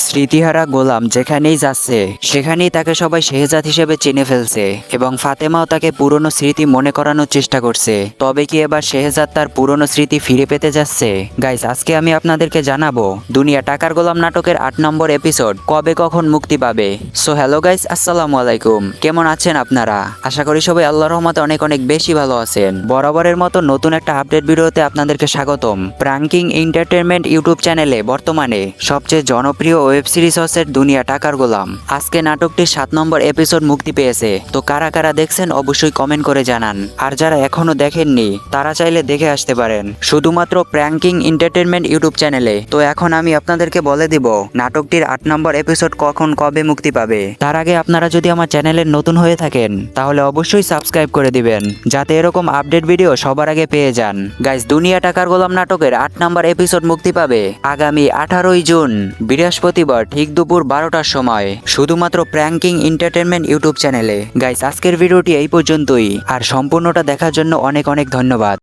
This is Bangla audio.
স্মৃতিহারা গোলাম যেখানেই যাচ্ছে সেখানেই তাকে সবাই শেহজাদ হিসেবে চিনে ফেলছে এবং ফাতেমাও তাকে পুরনো স্মৃতি মনে করানোর চেষ্টা করছে। তবে কি এবার শেহজাদ তার পুরনো স্মৃতি ফিরে পেতে যাচ্ছে? গাইস, আজকে আমি আপনাদেরকে জানাবো দুনিয়া টাকার গোলাম নাটকের ৮ নম্বর এপিসোড কবে কখন মুক্তি পাবে। সো হ্যালো গাইস, আসসালামু আলাইকুম। কেমন আছেন আপনারা? আশা করি সবাই আল্লাহর রহমতে অনেক অনেক বেশি ভালো আছেন। বরাবরের মতো নতুন একটা আপডেট ভিডিওতে আপনাদেরকে স্বাগতম। প্রাঙ্কিং এন্টারটেনমেন্ট ইউটিউব চ্যানেলে বর্তমানে সবচেয়ে জনপ্রিয় ওয়েব সিরিজ হচ্ছে দুনিয়া টাকার গোলাম। আজকে নাটকটির ৭ নম্বর এপিসোড মুক্তি পেয়েছে। তো কারা কারা দেখছেন অবশ্যই কমেন্ট করে জানান। আর যারা এখনো দেখেননি তারা চাইলে দেখে আসতে পারেন শুধুমাত্র প্রাঙ্কিং এন্টারটেনমেন্ট ইউটিউব চ্যানেলে। তো এখন আমি আপনাদেরকে বলে দিব নাটকটির ৮ নম্বর এপিসোড কখন কবে মুক্তি পাবে। তার আগে আপনারা যদি আমার চ্যানেলের নতুন হয়ে থাকেন তাহলে অবশ্যই সাবস্ক্রাইব করে দিবেন যাতে এরকম আপডেট ভিডিও সবার আগে পেয়ে যান। গাইস, দুনিয়া টাকার গোলাম নাটকের ৮ নম্বর এপিসোড মুক্তি পাবে আগামী 18ই জুন বৃহস্পতিবার ঠিক দুপুর 12টার সময় শুধুমাত্র প্র্যাঙ্কিং এন্টারটেনমেন্ট ইউটিউব চ্যানেলে। গাইস, আজকের ভিডিওটি এই পর্যন্তই, আর সম্পূর্ণটা দেখার জন্য অনেক অনেক ধন্যবাদ।